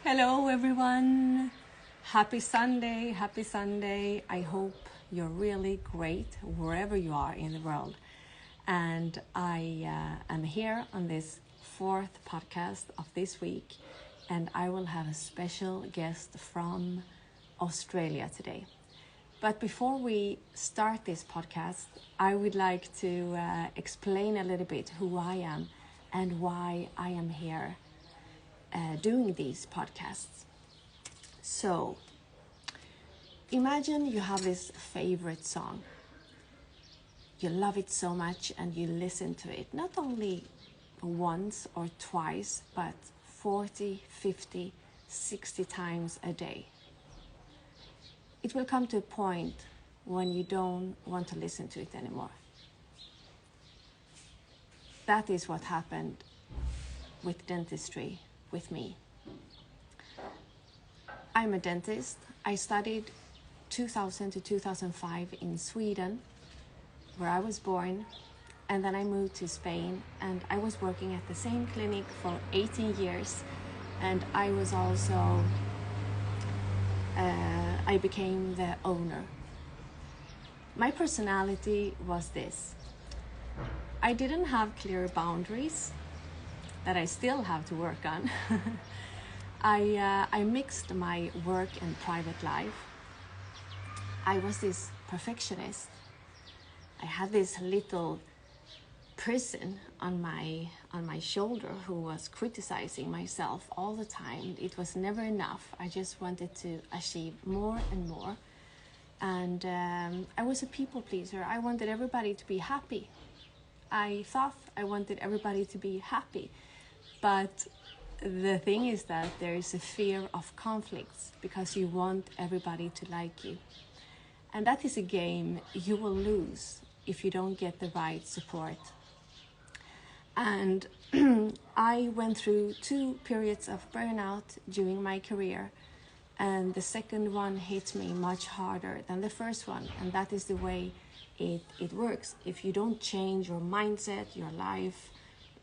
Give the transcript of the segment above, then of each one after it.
Hello everyone. Happy Sunday. Happy Sunday. I hope you're really great wherever you are in the world. And I am here on this fourth podcast of this week, and I will have a special guest from Australia today. But before we start this podcast, I would like to explain a little bit who I am and why I am here doing these podcasts. So, imagine you have this favorite song. You love it so much and you listen to it not only once or twice, but 40, 50, 60 times a day. It will come to a point when you don't want to listen to it anymore. That is what happened with dentistry with me. I'm a dentist. I studied 2000 to 2005 in Sweden, where I was born, and then I moved to Spain, and I was working at the same clinic for 18 years, and I was also I became the owner. My personality was this. I didn't have clear boundaries that I still have to work on. I mixed my work and private life. I was this perfectionist. I had this little person on my shoulder who was criticizing myself all the time. It was never enough. I just wanted to achieve more and more. And I was a people pleaser. I wanted everybody to be happy. I thought I wanted everybody to be happy. But the thing is that there is a fear of conflicts because you want everybody to like you. And that is a game you will lose if you don't get the right support. And I went through 2 periods of burnout during my career, and the second one hit me much harder than the first one, and that is the way it works. If you don't change your mindset, your life,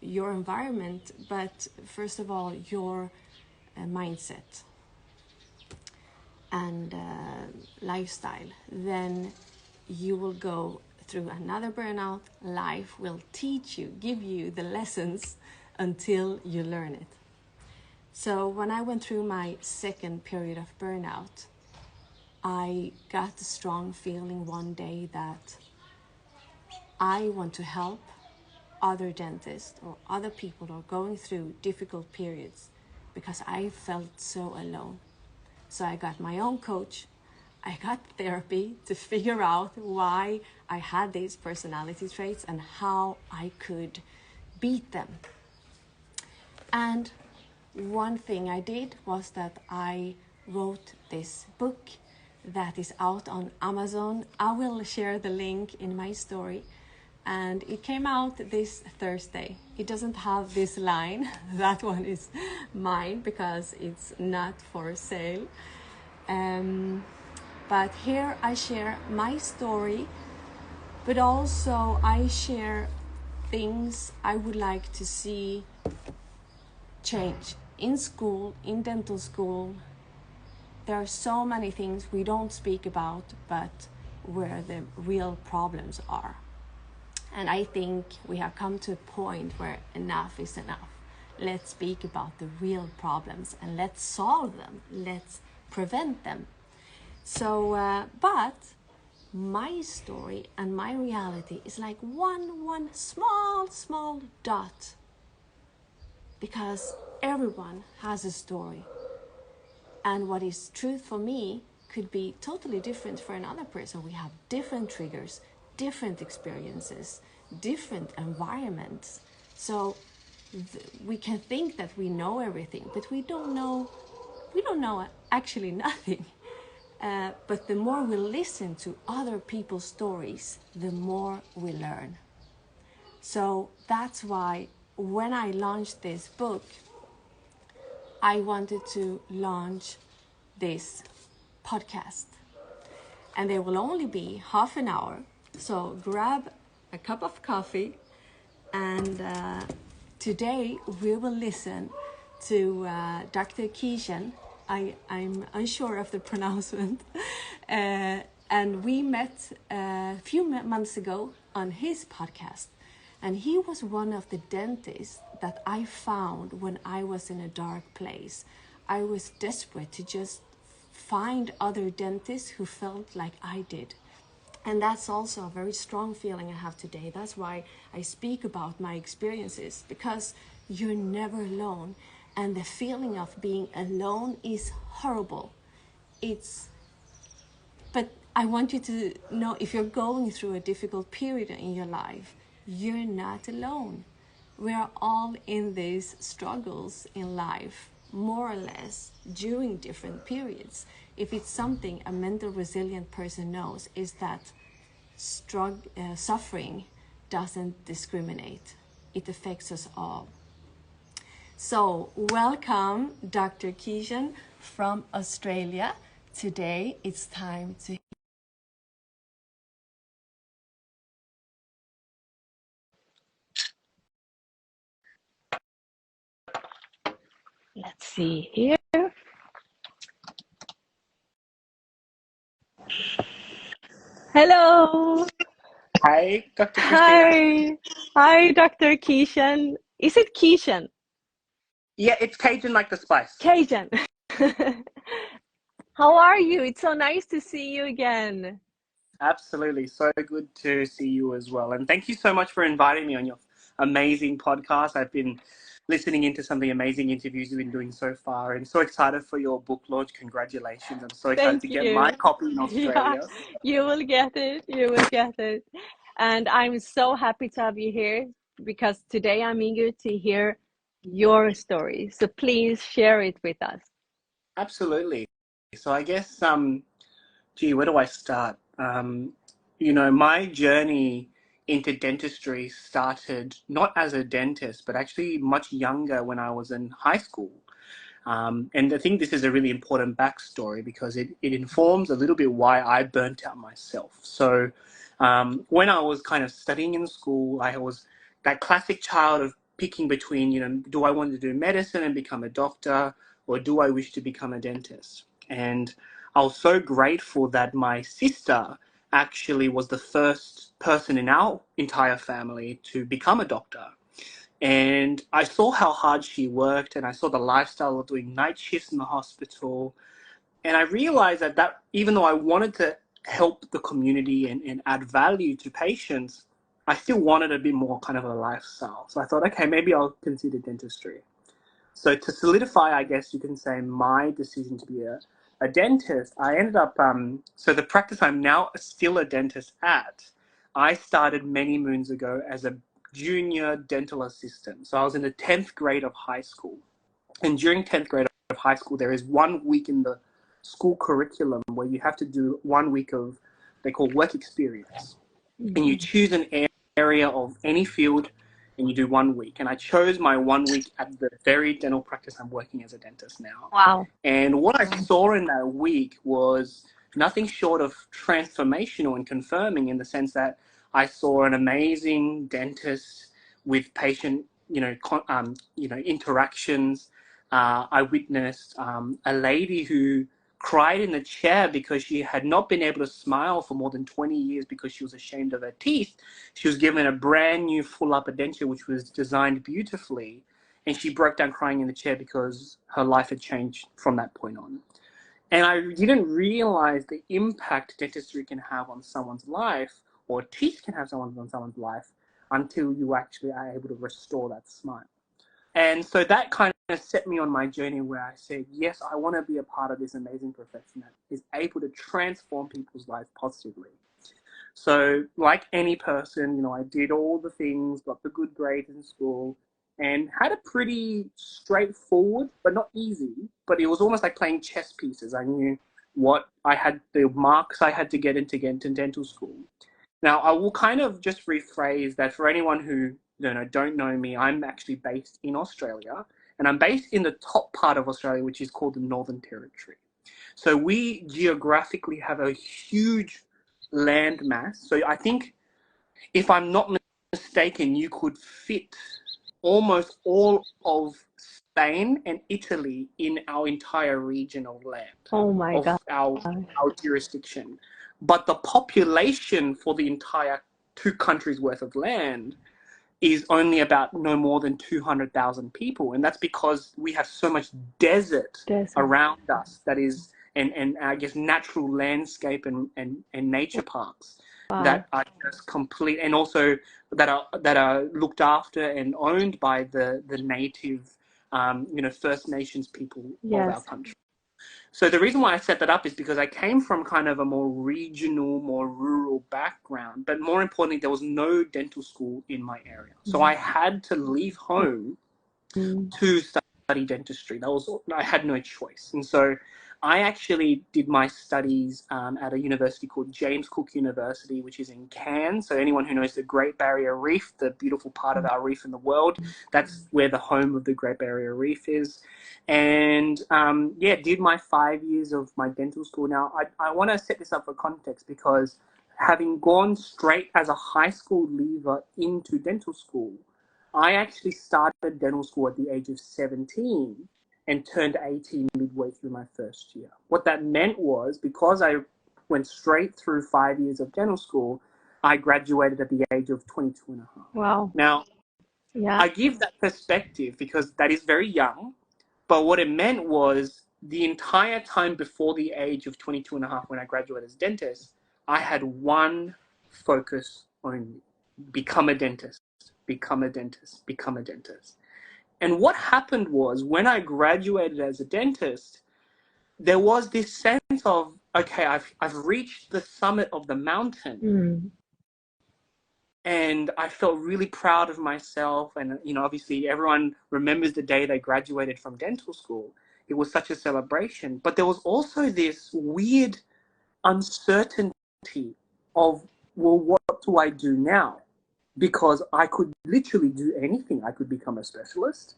your environment, but first of all your mindset and lifestyle, then you will go through another burnout. Life will teach you, give you the lessons until you learn it. So when I went through my second period of burnout, I got a strong feeling one day that I want to help other dentists or other people who are going through difficult periods, because I felt so alone. So I got my own coach. I got therapy to figure out why I had these personality traits and how I could beat them. And one thing I did was that I wrote this book that is out on Amazon. I will share the link in my story. And it came out this Thursday. It doesn't have this line. That one is mine because it's not for sale. But here I share my story, but also I share things I would like to see change in school, in dental school. There are so many things we don't speak about, but where the real problems are. And I think we have come to a point where enough is enough. Let's speak about the real problems and let's solve them. Let's prevent them. So, but my story and my reality is like one small dot. Because everyone has a story. And what is truth for me could be totally different for another person. We have different triggers, different experiences, different environments. So we can think that we know everything, but we don't know actually nothing. But the more we listen to other people's stories, the more we learn. So that's why when I launched this book, I wanted to launch this podcast. And there will only be half an hour. So grab a cup of coffee, and today we will listen to Dr. Kaejenn. I'm unsure of the pronouncement. And we met a few months ago on his podcast. And he was one of the dentists that I found when I was in a dark place. I was desperate to just find other dentists who felt like I did. And that's also a very strong feeling I have today. That's why I speak about my experiences, because you're never alone. And the feeling of being alone is horrible. But I want you to know, if you're going through a difficult period in your life, you're not alone. We are all in these struggles in life, more or less, during different periods. If it's something a mental resilient person knows, is that suffering doesn't discriminate. It affects us all. So welcome, Dr. Kaejenn from Australia. Today it's time to... Let's see here. Hello. Hi, Dr. Christina. Hi, Dr. Kaejenn. Is it Kaejenn? Yeah, it's Cajun like the spice. Kaejenn. How are you? It's so nice to see you again. Absolutely. So good to see you as well. And thank you so much for inviting me on your amazing podcast. I've been listening into some of the amazing interviews you've been doing so far, and so excited for your book launch. Congratulations. I'm so excited Thank to get my you. copy in Yeah, Australia. you will get it. You will get it. And I'm so happy to have you here, because today I'm eager to hear your story. So please share it with us. Absolutely. So I guess, gee, where do I start? My journey into dentistry started not as a dentist, but actually much younger, when I was in high school. And I think this is a really important backstory, because it informs a little bit why I burnt out myself. So when I was kind of studying in school, I was that classic child of picking between, do I want to do medicine and become a doctor, or do I wish to become a dentist? And I was so grateful that my sister actually was the first person in our entire family to become a doctor. And I saw how hard she worked, and I saw the lifestyle of doing night shifts in the hospital. And I realized that even though I wanted to help the community and add value to patients, I still wanted a bit more kind of a lifestyle. So I thought, okay, maybe I'll consider dentistry. So to solidify, I guess you can say, my decision to be a dentist, I ended up, so the practice I'm now still a dentist at, I started many moons ago as a junior dental assistant. So I was in the 10th grade of high school. And during 10th grade of high school, there is 1 week in the school curriculum where you have to do 1 week of, they call work experience. And you choose an area of any field, and you do 1 week. And I chose my 1 week at the very dental practice I'm working as a dentist now. Wow. And what I saw in that week was nothing short of transformational and confirming, in the sense that I saw an amazing dentist with patient, interactions. I witnessed a lady who cried in the chair because she had not been able to smile for more than 20 years because she was ashamed of her teeth. She was given a brand new full upper denture, which was designed beautifully, and she broke down crying in the chair because her life had changed from that point on. And I didn't realize the impact dentistry can have on someone's life, or teeth can have on someone's life, until you actually are able to restore that smile. And so that kind of set me on my journey, where I said, yes, I want to be a part of this amazing profession that is able to transform people's lives positively. So like any person, I did all the things, got the good grades in school, and had a pretty straightforward, but not easy, but it was almost like playing chess pieces. I knew the marks I had to get into dental school. Now, I will kind of just rephrase that for anyone who don't know me. I'm actually based in Australia, and I'm based in the top part of Australia, which is called the Northern Territory. So we geographically have a huge land mass. So I think, if I'm not mistaken, you could fit almost all of Spain and Italy in our entire regional land Oh my of God. our jurisdiction. But the population for the entire 2 countries worth of land is only about no more than 200,000 people. And that's because we have so much desert around us that is, and I guess natural landscape and nature parks that are just complete, and also that are looked after and owned by the native, First Nations people of our country. So the reason why I set that up is because I came from kind of a more regional, more rural background, but more importantly, there was no dental school in my area. So I had to leave home to study dentistry. I had no choice. And so I actually did my studies at a university called James Cook University, which is in Cairns. So anyone who knows the Great Barrier Reef, the beautiful part of our reef in the world, that's where the home of the Great Barrier Reef is. And did my 5 years of my dental school. Now, I want to set this up for context because having gone straight as a high school leaver into dental school, I actually started dental school at the age of 17 and turned 18 midway through my first year. What that meant was, because I went straight through 5 years of dental school, I graduated at the age of 22 and a half. Wow. Now, I give that perspective because that is very young, but what it meant was the entire time before the age of 22 and a half when I graduated as a dentist, I had one focus only: become a dentist, become a dentist, become a dentist. And what happened was, when I graduated as a dentist, there was this sense of, okay, I've reached the summit of the mountain. And I felt really proud of myself. And, obviously everyone remembers the day they graduated from dental school. It was such a celebration. But there was also this weird uncertainty of, well, what do I do now? Because I could literally do anything. I could become a specialist.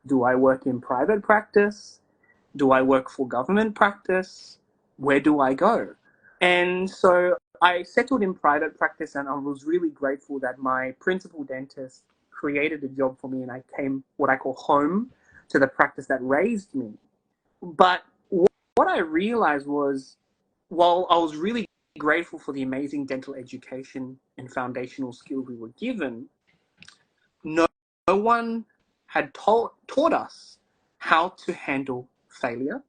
Do I work in private practice? Do I work for government practice? Where do I go? And so I settled in private practice, and I was really grateful that my principal dentist created a job for me, and I came what I call home to the practice that raised me. But what I realized was, while I was really grateful for the amazing dental education and foundational skills we were given, no one had taught us how to handle failure,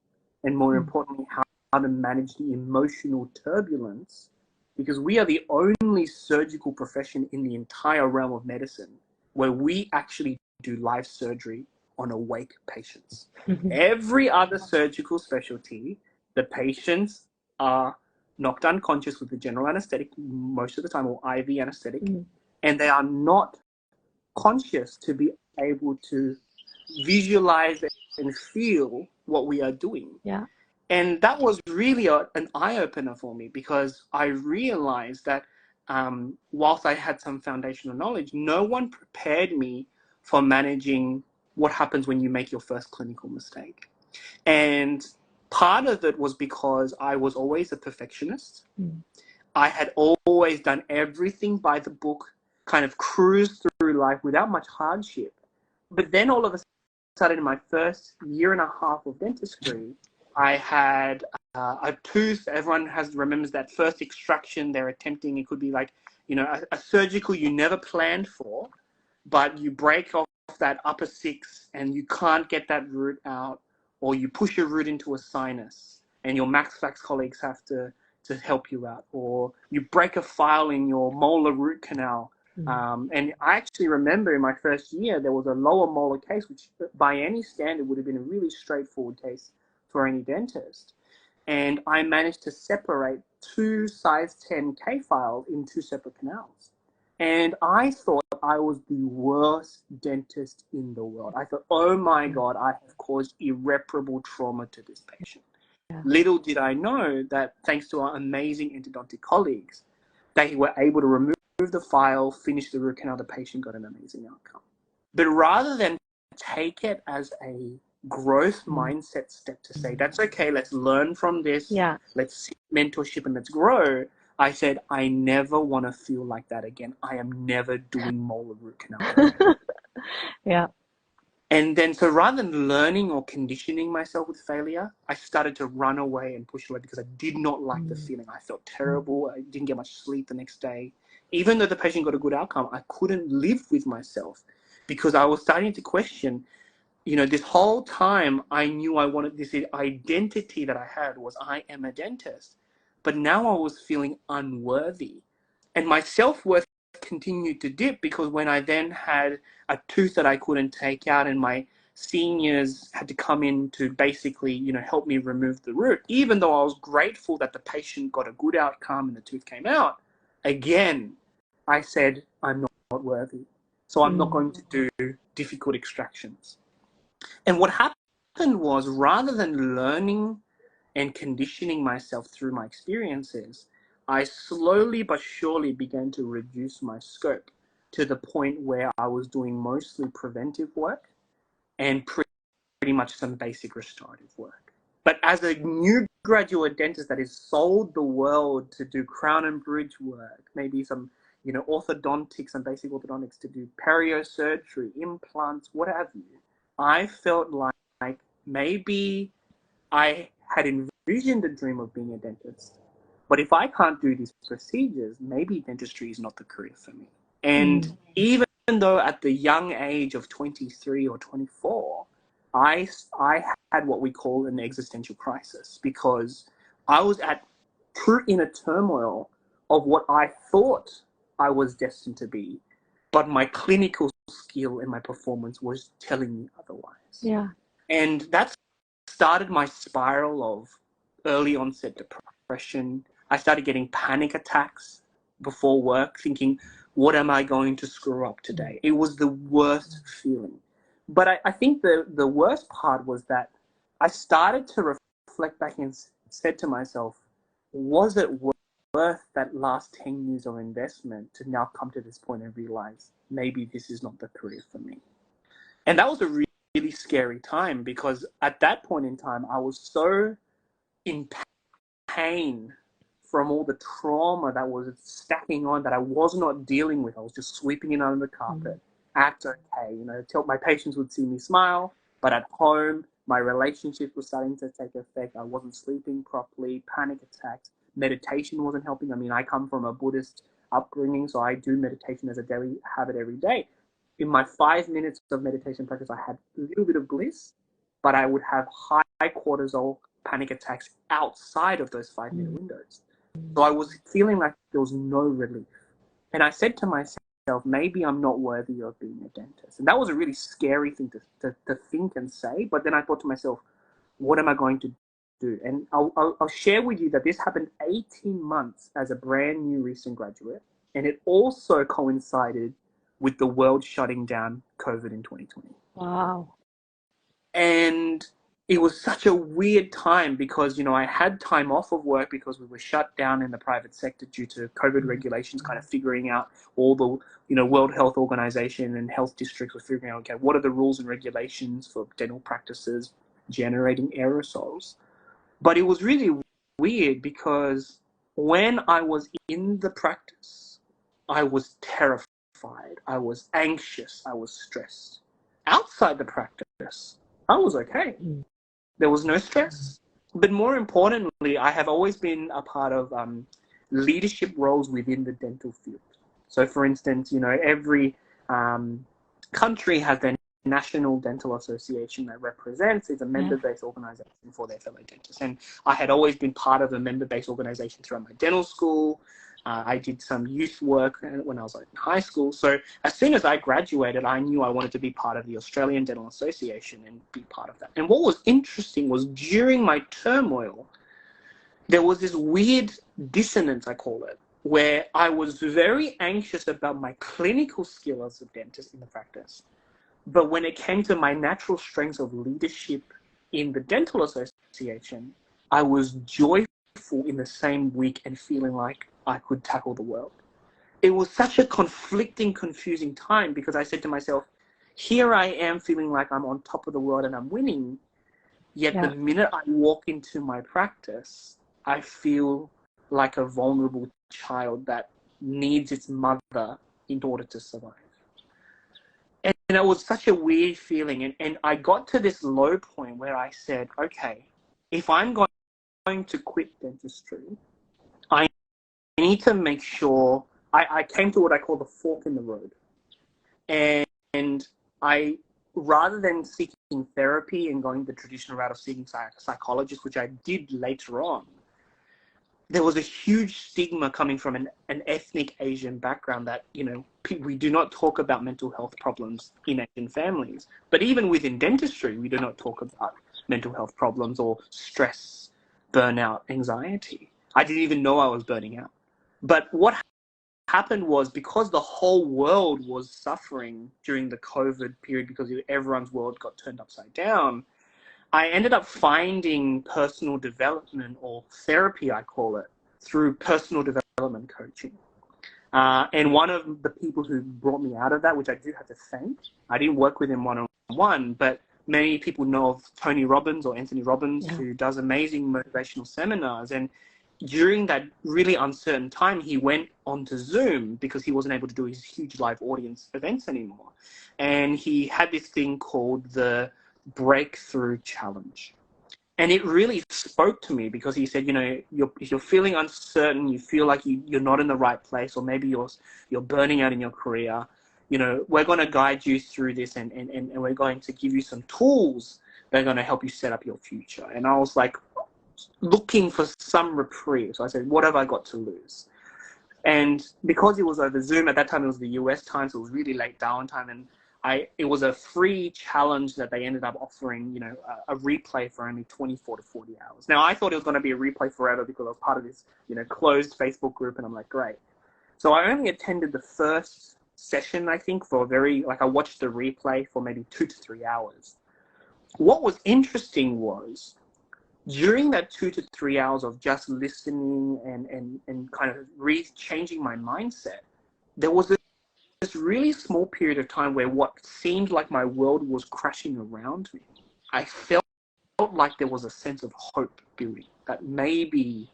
and more importantly, how to manage the emotional turbulence, because we are the only surgical profession in the entire realm of medicine where we actually do live surgery on awake patients. Every other surgical specialty, the patients are knocked unconscious with the general anesthetic most of the time, or IV anesthetic, and they are not conscious to be able to visualize and feel what we are doing. And that was really an eye-opener for me, because I realized that whilst I had some foundational knowledge, no one prepared me for managing what happens when you make your first clinical mistake. And part of it was because I was always a perfectionist. I had always done everything by the book, kind of cruised through life without much hardship. But then all of a sudden, in my first year and a half of dentistry, I had a tooth. Everyone remembers that first extraction they're attempting. It could be like, a surgical you never planned for, but you break off that upper six and you can't get that root out, or you push your root into a sinus and your Max Fax colleagues have to help you out, or you break a file in your molar root canal. And I actually remember in my first year, there was a lower molar case, which by any standard would have been a really straightforward case for any dentist. And I managed to separate 2 size 10 K files in 2 separate canals. And I thought I was the worst dentist in the world. I thought, oh my God, I have caused irreparable trauma to this patient. Little did I know that thanks to our amazing endodontic colleagues, they were able to remove the file, finish the root canal, the patient got an amazing outcome. But rather than take it as a growth mindset step to say, that's okay, let's learn from this, let's seek mentorship and let's grow, I said, I never want to feel like that again. I am never doing molar root canal again. And then, so rather than learning or conditioning myself with failure, I started to run away and push away because I did not like the feeling. I felt terrible. I didn't get much sleep the next day. Even though the patient got a good outcome, I couldn't live with myself because I was starting to question, this whole time I knew I wanted this identity that I had was I am a dentist. But now I was feeling unworthy. And my self-worth continued to dip because when I then had a tooth that I couldn't take out and my seniors had to come in to basically, help me remove the root, even though I was grateful that the patient got a good outcome and the tooth came out, again, I said, I'm not worthy. So I'm not going to do difficult extractions. And what happened was, rather than learning and conditioning myself through my experiences, I slowly but surely began to reduce my scope to the point where I was doing mostly preventive work and pretty much some basic restorative work. But as a new graduate dentist that has sold the world to do crown and bridge work, maybe some, orthodontics, some basic orthodontics, to do perio surgery, implants, what have you, I felt like maybe I had envisioned a dream of being a dentist, but if I can't do these procedures, maybe dentistry is not the career for me. And even though at the young age of 23 or 24, I had what we call an existential crisis because I was at true inner turmoil of what I thought I was destined to be, but my clinical skill and my performance was telling me otherwise. Yeah. And that's started my spiral of early onset depression. I started getting panic attacks before work, thinking, what am I going to screw up today? It was the worst feeling. But I think the worst part was that I started to reflect back and said to myself, was it worth that last 10 years of investment to now come to this point and realize maybe this is not the career for me? And that was a really scary time because at that point in time, I was so in pain from all the trauma that was stacking on that I was not dealing with. I was just sweeping it under the carpet. Act okay, till my patients would see me smile, but at home, my relationship was starting to take effect. I wasn't sleeping properly, panic attacks, meditation wasn't helping. I mean, I come from a Buddhist upbringing, so I do meditation as a daily habit every day. In my 5 minutes of meditation practice, I had a little bit of bliss, but I would have high cortisol panic attacks outside of those 5-minute windows. So I was feeling like there was no relief. And I said to myself, maybe I'm not worthy of being a dentist. And that was a really scary thing to think and say. But then I thought to myself, what am I going to do? And I'll share with you that this happened 18 months as a brand new recent graduate. And it also coincided with the world shutting down COVID in 2020. Wow. And it was such a weird time because, I had time off of work because we were shut down in the private sector due to COVID regulations, kind of figuring out all the, World Health Organization and health districts were figuring out, okay, what are the rules and regulations for dental practices generating aerosols? But it was really weird because when I was in the practice, I was terrified. I was anxious. I was stressed. Outside the practice, I was okay. There was no stress. But more importantly, I have always been a part of leadership roles within the dental field. So, for instance, every country has their National Dental Association that represents. It's a member-based organization for their fellow dentists. And I had always been part of a member-based organization throughout my dental school. I did some youth work when I was in high school. So as soon as I graduated, I knew I wanted to be part of the Australian Dental Association and be part of that. And what was interesting was during my turmoil, there was this weird dissonance, I call it, where I was very anxious about my clinical skill as a dentist in the practice. But when it came to my natural strengths of leadership in the Dental Association, I was joyful in the same week and feeling like I could tackle the world. It was such a conflicting, confusing time because I said to myself, here I am feeling like I'm on top of the world and I'm winning. Yet the minute I walk into my practice, I feel like a vulnerable child that needs its mother in order to survive. And it was such a weird feeling. And I got to this low point where I said, okay, if I'm going to quit dentistry, I need to make sure I came to what I call the fork in the road. And I, rather than seeking therapy and going the traditional route of seeking psychologists, which I did later on, there was a huge stigma coming from an ethnic Asian background that, you know, we do not talk about mental health problems in Asian families. But even within dentistry, we do not talk about mental health problems or stress, burnout, anxiety. I didn't even know I was burning out. But what happened was, because the whole world was suffering during the COVID period, because everyone's world got turned upside down, I ended up finding personal development, or therapy, I call it, through personal development coaching. And one of the people who brought me out of that, which I do have to thank, I didn't work with him one-on-one, but many people know of Tony Robbins or Anthony Robbins, who does amazing motivational seminars. And during that really uncertain time, he went onto Zoom because he wasn't able to do his huge live audience events anymore. And he had this thing called the Breakthrough Challenge. And it really spoke to me, because he said, you know, if you're feeling uncertain, you feel like you're not in the right place, or maybe you're burning out in your career, you know, we're going to guide you through this, and we're going to give you some tools that are going to help you set up your future. And I was like, looking for some reprieve. So I said, what have I got to lose? And because it was over Zoom, at that time it was the US time, so it was really late downtime, and it was a free challenge that they ended up offering, you know, a replay for only 24 to 40 hours. Now, I thought it was going to be a replay forever because I was part of this, you know, closed Facebook group, and I'm like, great. So I only attended the first session, I think, I watched the replay for maybe 2 to 3 hours. What was interesting was, during that 2 to 3 hours of just listening and kind of changing my mindset, there was this really small period of time where what seemed like my world was crashing around me. I felt like there was a sense of hope building, that maybe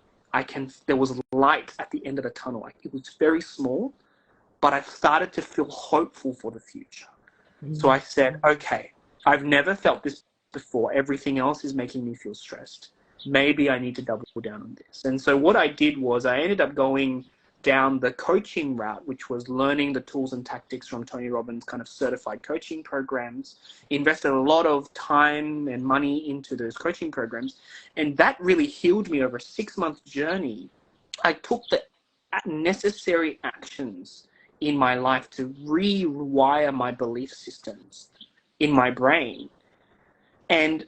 there was light at the end of the tunnel. Like, it was very small, but I started to feel hopeful for the future. So I said, okay, I've never felt this before. Everything else is making me feel stressed. Maybe I need to double down on this. And so what I did was, I ended up going down the coaching route, which was learning the tools and tactics from Tony Robbins' kind of certified coaching programs, invested a lot of time and money into those coaching programs. And that really healed me over a 6-month journey. I took the necessary actions in my life to rewire my belief systems in my brain. And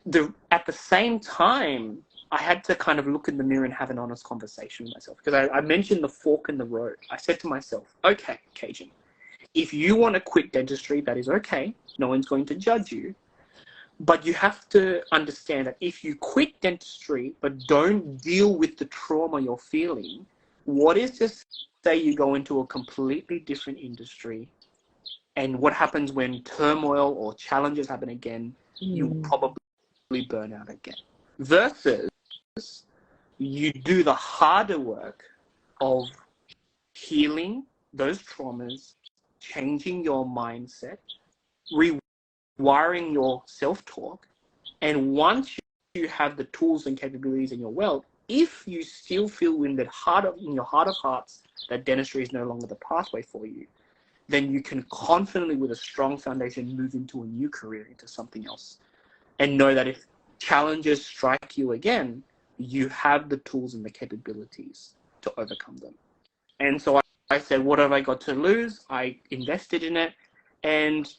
at the same time, I had to kind of look in the mirror and have an honest conversation with myself, because I mentioned the fork in the road. I said to myself, okay, Kaejenn, if you want to quit dentistry, that is okay. No one's going to judge you. But you have to understand that if you quit dentistry but don't deal with the trauma you're feeling, what is to say you go into a completely different industry, and what happens when turmoil or challenges happen again, you'll probably burn out again. Versus you do the harder work of healing those traumas, changing your mindset, rewiring your self-talk, and once you have the tools and capabilities in your wealth, if you still feel in your heart of hearts that dentistry is no longer the pathway for you, then you can confidently, with a strong foundation, move into a new career, into something else, and know that if challenges strike you again, you have the tools and the capabilities to overcome them. And so I said, what have I got to lose? I invested in it, and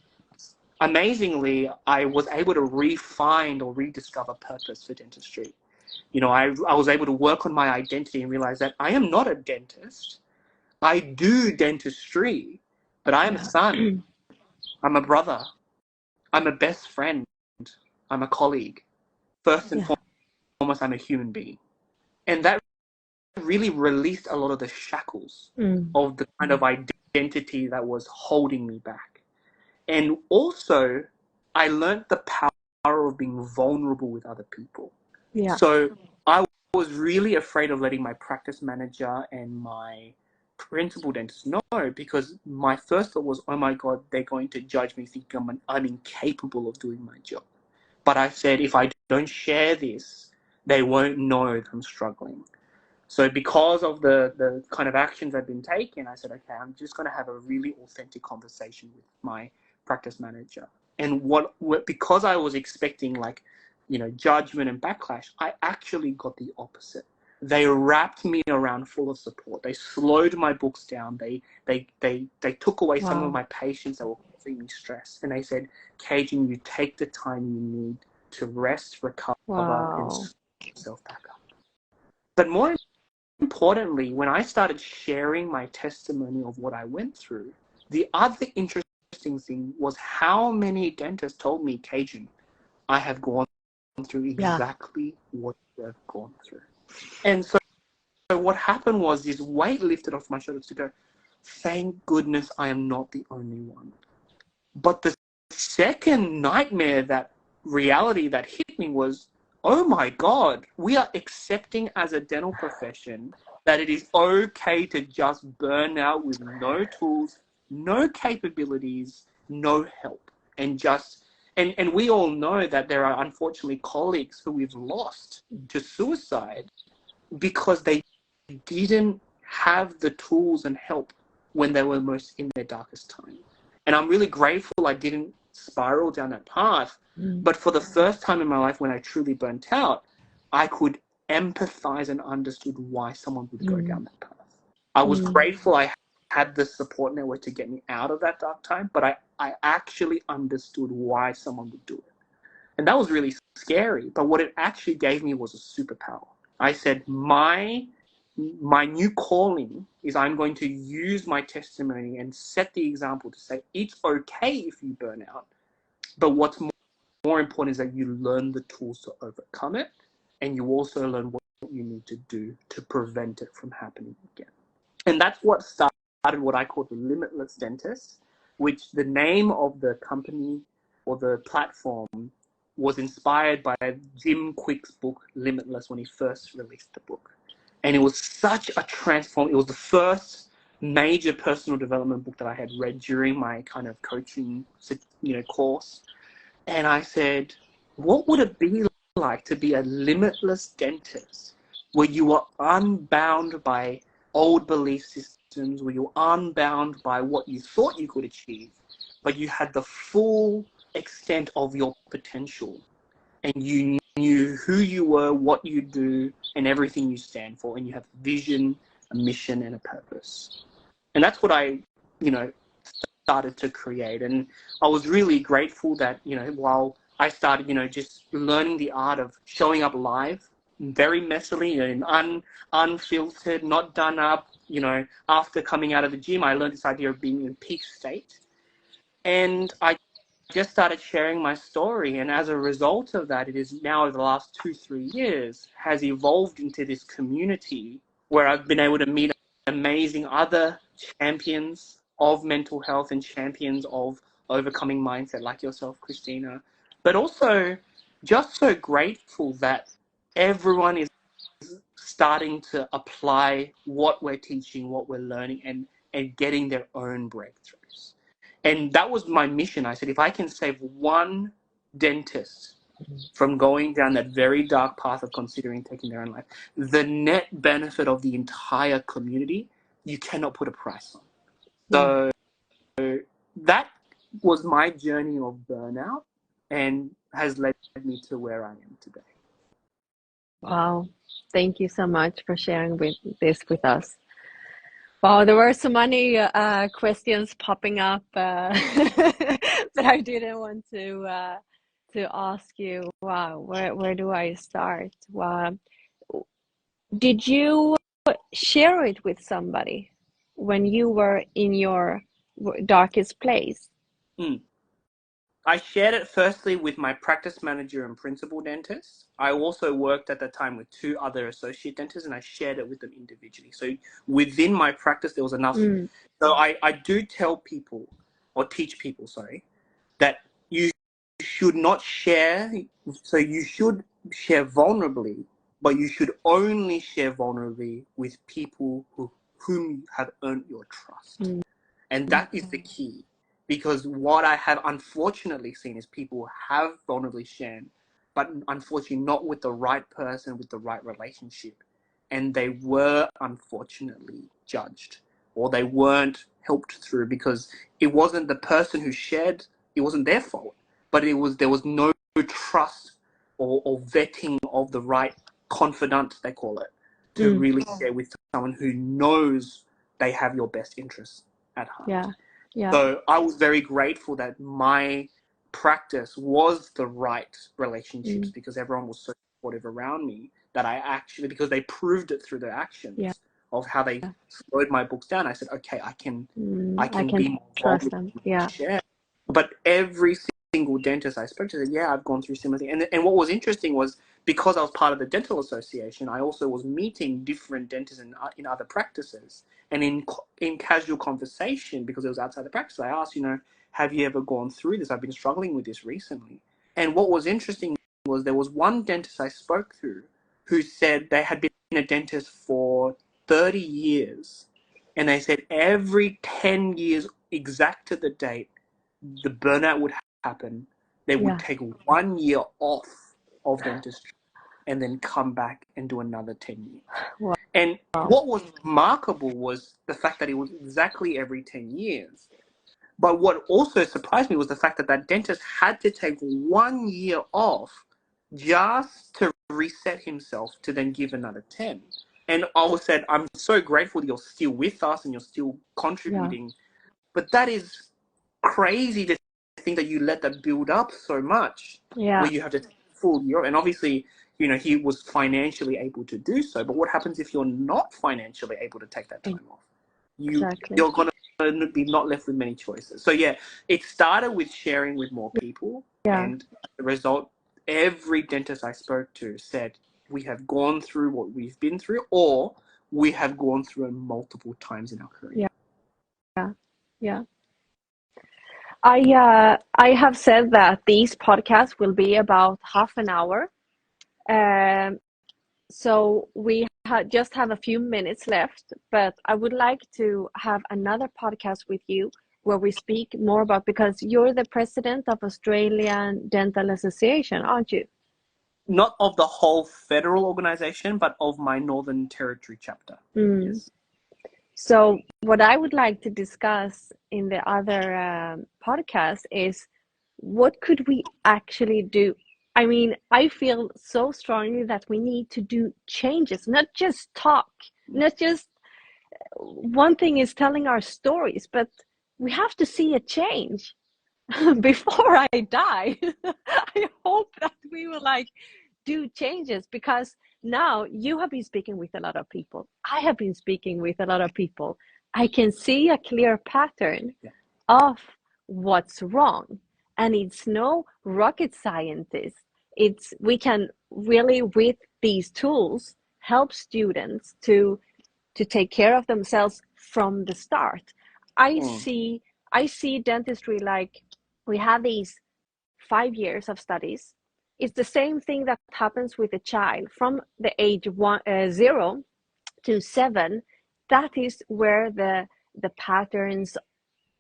amazingly, I was able to refine or rediscover purpose for dentistry. You know, I was able to work on my identity and realize that I am not a dentist. I do dentistry, but I am a son. I'm a brother. I'm a best friend. I'm a colleague. First and foremost, I'm a human being. And that really released a lot of the shackles of the kind of identity that was holding me back. And also, I learned the power of being vulnerable with other people. So I was really afraid of letting my practice manager and my principal dentist? No, because my first thought was, oh my God, they're going to judge me, thinking I'm incapable of doing my job. But I said, if I don't share this, they won't know that I'm struggling. So because of the kind of actions I've been taking, I said, okay, I'm just going to have a really authentic conversation with my practice manager. And because I was expecting judgment and backlash, I actually got the opposite. They wrapped me around full of support. They slowed my books down. They took away some of my patients that were causing me stress. And they said, Kaejenn, you take the time you need to rest, recover, and sort yourself back up. But more importantly, when I started sharing my testimony of what I went through, the other interesting thing was how many dentists told me, Kaejenn, I have gone through exactly what you have gone through. And so what happened was this weight lifted off my shoulders to go, thank goodness I am not the only one. But the second nightmare, that reality that hit me was, oh my God, we are accepting as a dental profession that it is okay to just burn out with no tools, no capabilities, no help. And we all know that there are unfortunately colleagues who we've lost to suicide because they didn't have the tools and help when they were most in their darkest time. And I'm really grateful I didn't spiral down that path. But for the first time in my life, when I truly burnt out, I could empathize and understood why someone would go down that path. I was grateful I had the support network to get me out of that dark time, but I actually understood why someone would do it. And that was really scary. But what it actually gave me was a superpower. I said, my new calling is I'm going to use my testimony and set the example to say it's okay if you burn out, but what's more important is that you learn the tools to overcome it, and you also learn what you need to do to prevent it from happening again. And that's what started what I call the Limitless Dentist, which the name of the company or the platform was inspired by Jim Quick's book Limitless when he first released the book. And it was such a it was the first major personal development book that I had read during my kind of coaching, course. And I said, what would it be like to be a limitless dentist where you are unbound by old belief systems, where you're unbound by what you thought you could achieve, but you had the full extent of your potential, and you knew who you were, what you do, and everything you stand for, and you have a vision, a mission, and a purpose. And that's what I, started to create. And I was really grateful that, while I started, just learning the art of showing up live, very messily and unfiltered, not done up, after coming out of the gym, I learned this idea of being in peak state. And I just started sharing my story, and as a result of that, it is now over the last 2-3 years has evolved into this community where I've been able to meet amazing other champions of mental health and champions of overcoming mindset like yourself, Christina, but also just so grateful that everyone is starting to apply what we're teaching, what we're learning, and getting their own breakthroughs. And that was my mission. I said, if I can save one dentist from going down that very dark path of considering taking their own life, the net benefit of the entire community, you cannot put a price on. So that was my journey of burnout and has led me to where I am today. Wow. Thank you so much for sharing this with us. Wow, there were so many questions popping up that I didn't want to ask you. Wow, where do I start? Wow. Did you share it with somebody when you were in your darkest place? I shared it firstly with my practice manager and principal dentist. I also worked at that time with 2 other associate dentists, and I shared it with them individually. So within my practice, there was enough. So I do tell people, or teach people, that you should not share. So you should share vulnerably, but you should only share vulnerably with people whom have earned your trust. Mm. And that is the key, because what I have unfortunately seen is people have vulnerably shared, but unfortunately not with the right person, with the right relationship. And they were unfortunately judged, or they weren't helped through, because it wasn't the person who shared, it wasn't their fault, but there was no trust or vetting of the right confidant, they call it, to Mm. really share with someone who knows they have your best interests at heart. Yeah. Yeah. So I was very grateful that my practice was the right relationships, because everyone was so supportive around me, that I actually, because they proved it through their actions, Yeah. of how they slowed my books down. I said, okay, I can I can be more trust vulnerable them. and Yeah. share. But every single dentist I spoke to said, yeah, I've gone through similar things. And what was interesting was, because I was part of the dental association, I also was meeting different dentists in other practices. And in casual conversation, because it was outside the practice, I asked, have you ever gone through this? I've been struggling with this recently. And what was interesting was, there was one dentist I spoke to who said they had been a dentist for 30 years. And they said every 10 years, exact to the date, the burnout would happen. They would take 1 year off of dentistry and then come back and do another 10 years. Wow. And what was remarkable was the fact that it was exactly every 10 years. But what also surprised me was the fact that that dentist had to take 1 year off just to reset himself to then give another 10. And I said, I'm so grateful that you're still with us and you're still contributing. Yeah. But that is crazy to think that you let that build up so much, where you have to take a full year. And obviously, he was financially able to do so. But what happens if you're not financially able to take that time off? You're going to be not left with many choices. So yeah, it started with sharing with more people. Yeah. And the result, every dentist I spoke to said, we have gone through what we've been through, or we have gone through it multiple times in our career. Yeah. I have said that these podcasts will be about half an hour. So we just have a few minutes left, but I would like to have another podcast with you where we speak more about, because you're the president of Australian Dental Association, aren't you? Not of the whole federal organization, but of my Northern Territory chapter. Yes. So what I would like to discuss in the other podcast is, what could we actually do? I mean, I feel so strongly that we need to do changes, not just talk, not just, one thing is telling our stories, but we have to see a change before I die. I hope that we will do changes, because now you have been speaking with a lot of people. I have been speaking with a lot of people. I can see a clear pattern of what's wrong. And it's no rocket scientist. We can really, with these tools, help students to take care of themselves from the start. I see dentistry like, we have these 5 years of studies. It's the same thing that happens with a child from the age 0 to 7. That is where the patterns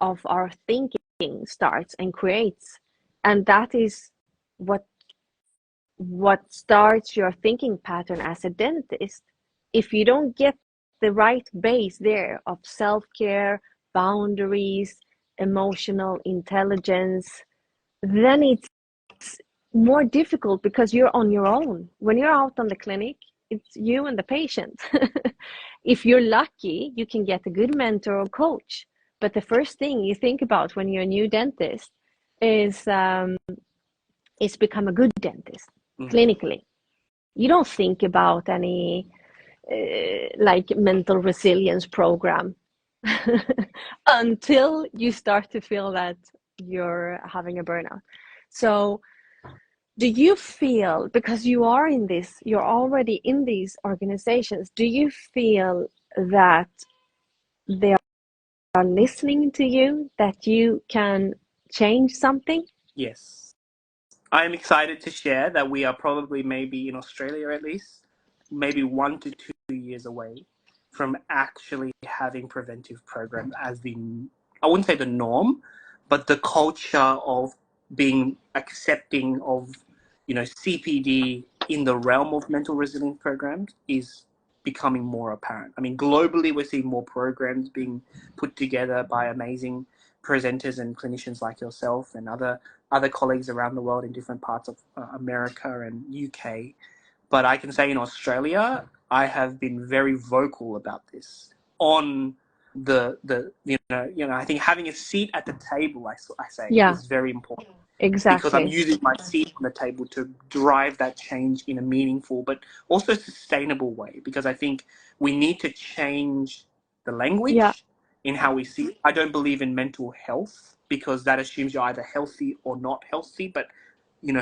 of our thinking starts and creates, and that is what starts your thinking pattern as a dentist. If you don't get the right base there of self-care, boundaries, emotional intelligence, then it's more difficult, because you're on your own. When you're out on the clinic, it's you and the patient. If you're lucky, you can get a good mentor or coach. But the first thing you think about when you're a new dentist is become a good dentist clinically. You don't think about any mental resilience program until you start to feel that you're having a burnout. So do you feel, because you're already in these organizations, do you feel that they are listening to you, that you can change something? Yes. I'm excited to share that we are probably, maybe in Australia at least, maybe 1 to 2 years away from actually having preventive programs as the, I wouldn't say the norm, but the culture of being accepting of, CPD in the realm of mental resilience programs is becoming more apparent. I mean, globally, we're seeing more programs being put together by amazing presenters and clinicians like yourself and other colleagues around the world in different parts of America and UK. But I can say in Australia, I have been very vocal about this on the I think having a seat at the table, I say, Yeah, is very important, because I'm exactly. using my seat on the table to drive that change in a meaningful but also sustainable way, because I think we need to change the Yeah, language in how we see it. I don't believe in mental health, because that assumes you're either healthy or not healthy, but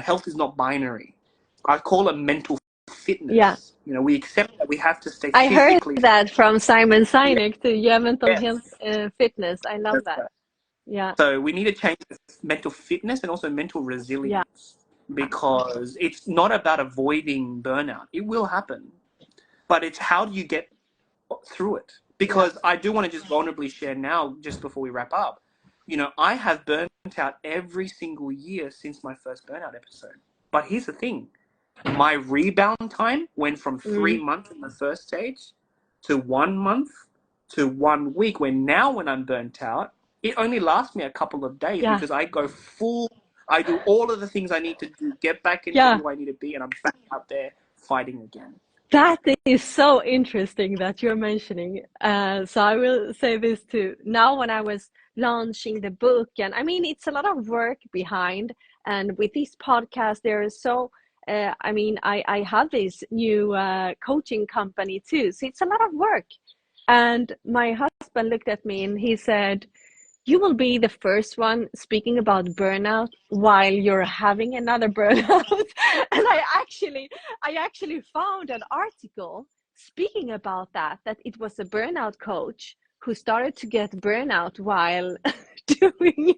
health is not binary. I call it mental yeah. fitness. We accept that we have to stay I heard physically fit. that from Simon Yeah, Sinek to yeah, mental health, yes. fitness. I love That's that. right. Yeah, So we need to change mental fitness and also mental yeah, resilience, because it's not about avoiding burnout. It will happen, but it's how do you get through it? yeah, Because I do want to just vulnerably share now, just before we wrap up, I have burnt out every single year since my first burnout episode. But here's the thing. My rebound time went from mm, 3 months in the first stage to 1 month to 1 week, when now when I'm burnt out, it only lasts me a couple of days, yeah, because I go full, I do all of the things I need to do, get back into yeah. who I need to be, and I'm back out there fighting again. That is so interesting that you're mentioning. So I will say this too. Now, when I was launching the book, and I mean, it's a lot of work behind, and with this podcast, there is so. I mean, I have this new coaching company too, so it's a lot of work. And my husband looked at me and he said, you will be the first one speaking about burnout while you're having another burnout. And I actually found an article speaking about that it was a burnout coach who started to get burnout while doing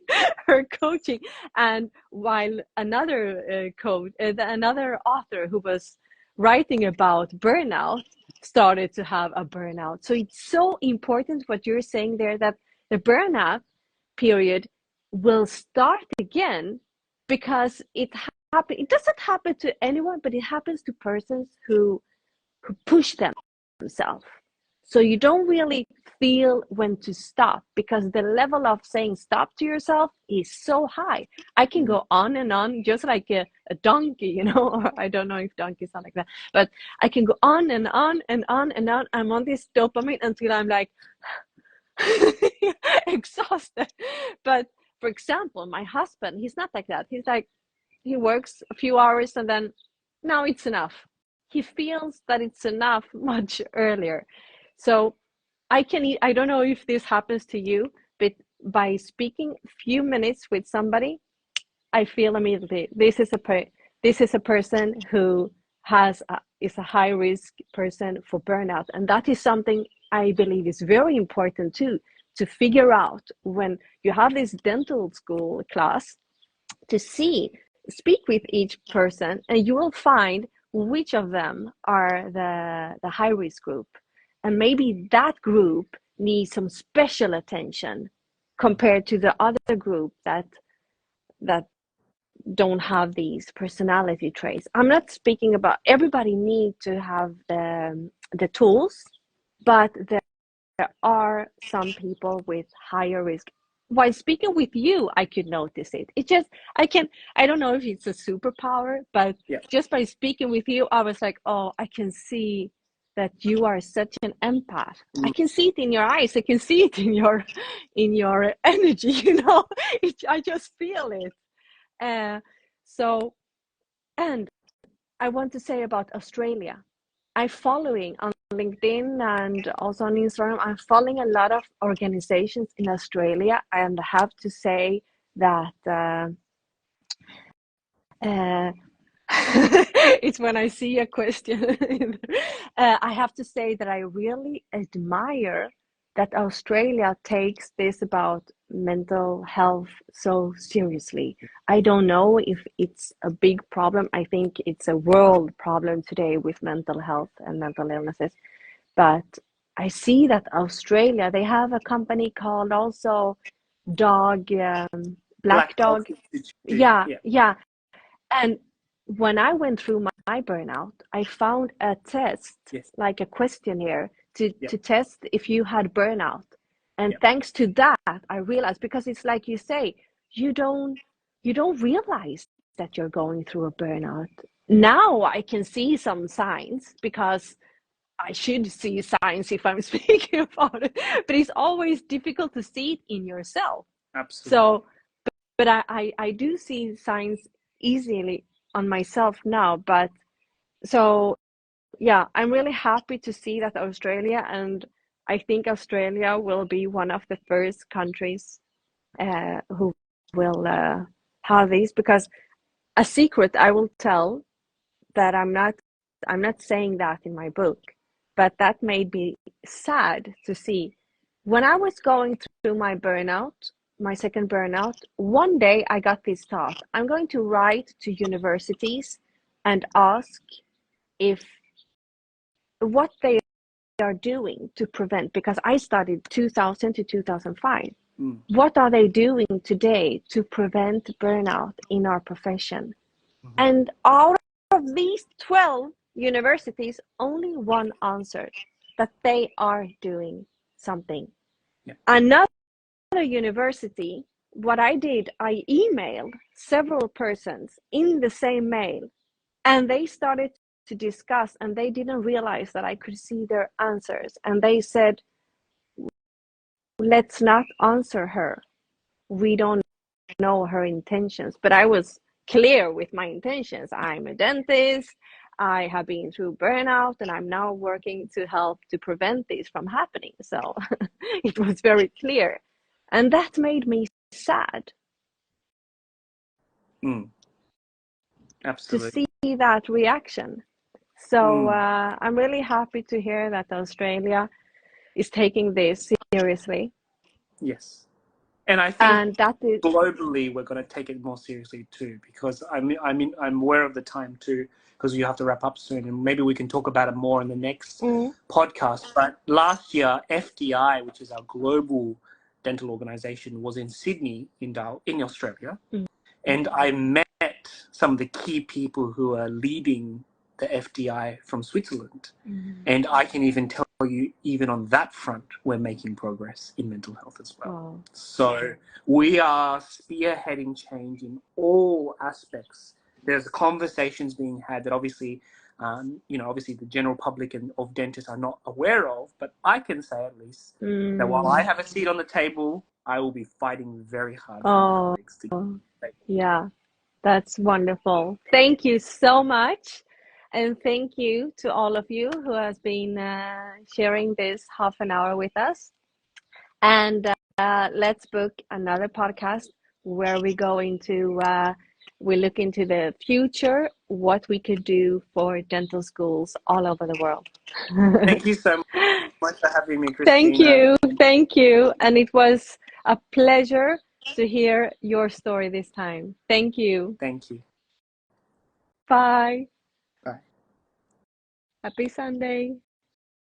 her coaching, and while another another author who was writing about burnout started to have a burnout. So it's so important what you're saying there, that the burnout period will start again, because it doesn't happen to anyone, but it happens to persons who push themselves. So you don't really feel when to stop, because the level of saying stop to yourself is so high. I can go on and on, just like a donkey, or I don't know if donkeys are like that, but I can go on and on and on and on. I'm on this dopamine until I'm like exhausted. But for example, my husband, he's not like that. He's like, he works a few hours and then now it's enough. He feels that it's enough much earlier. So I don't know if this happens to you, but by speaking a few minutes with somebody, I feel immediately this is a person who is a high risk person for burnout, and that is something I believe is very important too, to figure out when you have this dental school class, to speak with each person, and you will find which of them are the high risk group, and maybe that group needs some special attention compared to the other group that don't have these personality traits. I'm not speaking about everybody need to have the tools, but there are some people with higher risk. While speaking with you, I could notice it. It just I don't know if it's a superpower, but Yeah. just by speaking with you, I was like, oh, I can see that you are such an empath. I can see it in your eyes. I can see it in your energy. I just feel it. So, and I want to say about Australia. I'm following on LinkedIn and also on Instagram. I'm following a lot of organizations in Australia, and I have to say that it's when I see a question. I have to say that I really admire that Australia takes this about mental health so seriously. I don't know if it's a big problem. I think it's a world problem today with mental health and mental illnesses. But I see that Australia, they have a company called also Dog, Black Black Dog Dog. Institute. Yeah, Yeah. yeah. And when I went through my burnout, I found a test, Yes. like a questionnaire Yeah. to test if you had burnout. And Yeah. thanks to that, I realized, because it's like you say, you don't realize that you're going through a burnout. Now I can see some signs, because I should see signs if I'm speaking about it, but it's always difficult to see it in yourself. Absolutely. So, but I do see signs easily on myself now. But so, yeah, I'm really happy to see that Australia, and I think Australia will be one of the first countries who will have these, because a secret I will tell, that I'm not saying that in my book, but that made me sad to see. When I was going through my burnout, my second burnout, one day I got this thought: I'm going to write to universities and ask if what they are doing to prevent, because I studied 2000 to 2005. What are they doing today to prevent burnout in our profession? Mm-hmm. And out of these 12 universities, only one answered that they are doing something. Yeah. Another university, what I did, I emailed several persons in the same mail, and they started to discuss, and they didn't realize that I could see their answers. And they said, let's not answer her. We don't know her intentions. But I was clear with my intentions. I'm a dentist. I have been through burnout, and I'm now working to help to prevent this from happening. So it was very clear. And that made me sad Mm. to Absolutely. see that reaction. So Mm. I'm really happy to hear that Australia is taking this seriously. Yes. And I think And that is, globally we're going to take it more seriously too, because I'm aware of the time too, because you have to wrap up soon, and maybe we can talk about it more in the next podcast. But last year, FDI, which is our global dental organization, was in Sydney in Australia, and I met some of the key people who are leading the FDI from Switzerland. And I can even tell you, even on that front, we're making progress in mental health as well. wow. So we are spearheading change in all aspects. There's conversations being had that obviously, obviously the general public and of dentists are not aware of, but I can say at least that while I have a seat on the table, I will be fighting very hard for my Oh, colleagues to get to the table. yeah. That's wonderful. Thank you so much. And thank you to all of you who has been sharing this half an hour with us. And let's book another podcast where we look into the future, what we could do for dental schools all over the world. Thank you so much for having me, Thank Christina. you. Thank you. And it was a pleasure to hear your story this time. Thank you. Thank you. Bye. Bye. Happy Sunday.